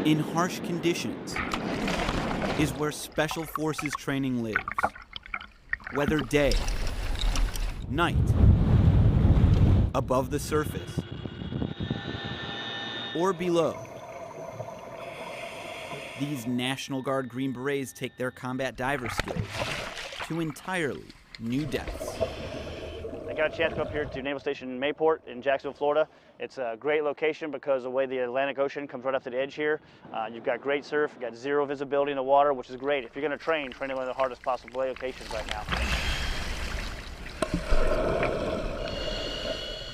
In harsh conditions is where Special Forces training lives. Whether day, night, above the surface, or below, these National Guard Green Berets take their combat diver skills to entirely new depths. I got a chance to go up here to Naval Station Mayport in Jacksonville, Florida. It's a great location because of the way the Atlantic Ocean comes right up to the edge here. You've got great surf, you've got zero visibility in the water, which is great. If you're going to train at one of the hardest possible locations right now.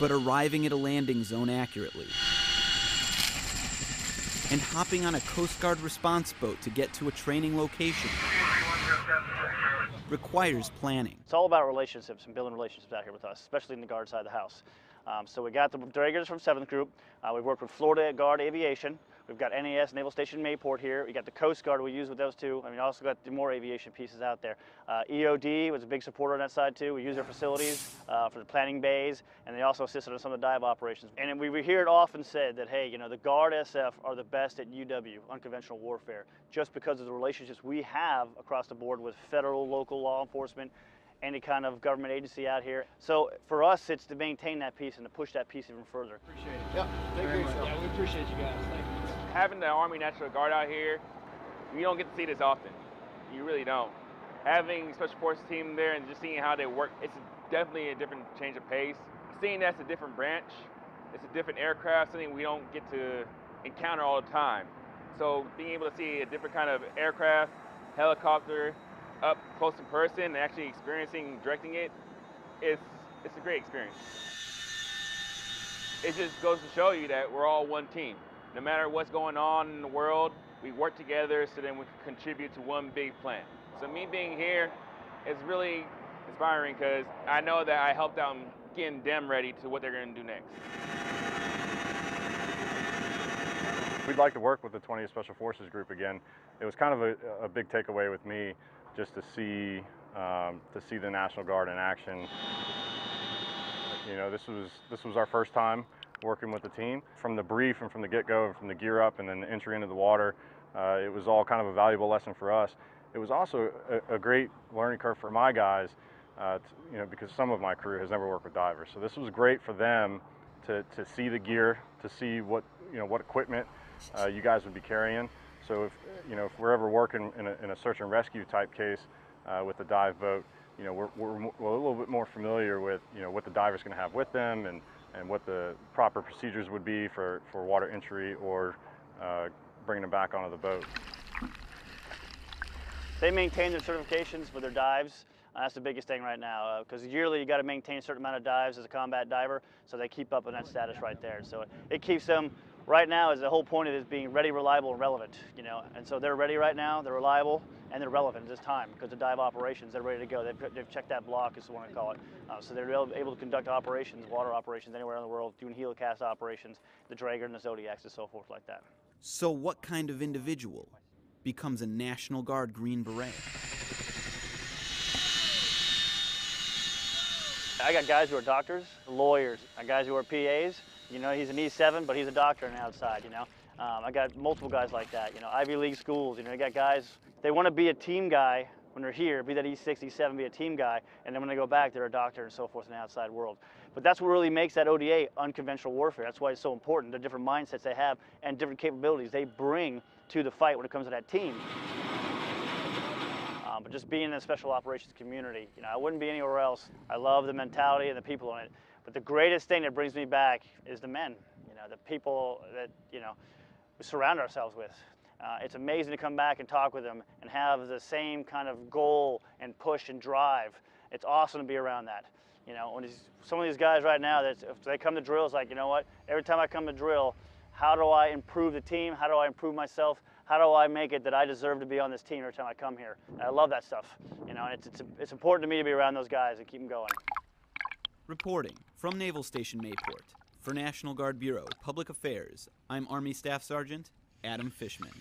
But arriving at a landing zone accurately and hopping on a Coast Guard response boat to get to a training location requires planning. It's all about relationships and building relationships out here with us, especially in the Guard side of the house. So we got the Draggers from 7th Group. We've worked with Florida Guard Aviation. We've got NAS, Naval Station Mayport here. We got the Coast Guard we use with those two. I mean, also got the more aviation pieces out there. EOD was a big supporter on that side too. We use their facilities for the planning bays, and they also assisted on some of the dive operations. And we hear it often said that, hey, you know, the Guard SF are the best at UW, unconventional warfare, just because of the relationships we have across the board with federal, local law enforcement, any kind of government agency out here. So for us, it's to maintain that piece and to push that piece even further. Appreciate it. Yep, thank you. Yeah, we appreciate you guys. Thank you. Having the Army National Guard out here, you don't get to see this often. You really don't. Having Special Forces team there and just seeing how they work, it's definitely a different change of pace. Seeing that's a different branch, it's a different aircraft, something we don't get to encounter all the time. So being able to see a different kind of aircraft, helicopter, up close in person and actually experiencing, directing it, it's a great experience. It just goes to show you that we're all one team. No matter what's going on in the world, we work together so then we can contribute to one big plan. So me being here is really inspiring because I know that I helped out in getting them ready to what they're going to do next. We'd like to work with the 20th Special Forces Group again. It was kind of a big takeaway with me just to see the National Guard in action. You know, this was our first time working with the team. From the brief and from the get-go and from the gear up and then the entry into the water, it was all kind of a valuable lesson for us. It was also a great learning curve for my guys, you know, because some of my crew has never worked with divers. So this was great for them to see the gear, to see what equipment you guys would be carrying. So if we're ever working in a search and rescue type case with the dive boat, you know, we're a little bit more familiar with, you know, what the diver's going to have with them and what the proper procedures would be for water entry or bringing them back onto the boat. They maintain their certifications for their dives. That's the biggest thing right now, because yearly you got to maintain a certain amount of dives as a combat diver, so they keep up on that status right there. So it keeps them, right now, is the whole point of it is being ready, reliable, and relevant, you know. And so they're ready right now, they're reliable, and they're relevant at this time because the dive operations, they're ready to go. They've checked that block, is what I call it. So they're able to conduct operations, water operations anywhere in the world, doing helicast operations, the Drager and the Zodiacs and so forth like that. So what kind of individual becomes a National Guard Green Beret? I got guys who are doctors, lawyers, I got guys who are PAs. You know, he's an E7, but he's a doctor on the outside, you know. I got multiple guys like that, you know, Ivy League schools, you know, you got guys, they want to be a team guy when they're here, be that E6, E7, be a team guy, and then when they go back, they're a doctor and so forth in the outside world. But that's what really makes that ODA unconventional warfare. That's why it's so important, the different mindsets they have and different capabilities they bring to the fight when it comes to that team. But just being in the special operations community, you know, I wouldn't be anywhere else. I love the mentality and the people in it. But the greatest thing that brings me back is the men, you know, the people that, you know, we surround ourselves with. It's amazing to come back and talk with them and have the same kind of goal and push and drive. It's awesome to be around that. You know, when some of these guys right now, if they come to drill, it's like, you know what, every time I come to drill, how do I improve the team? How do I improve myself? How do I make it that I deserve to be on this team every time I come here? And I love that stuff. You know, and it's important to me to be around those guys and keep them going. Reporting from Naval Station Mayport for National Guard Bureau Public Affairs, I'm Army Staff Sergeant Adam Fishman.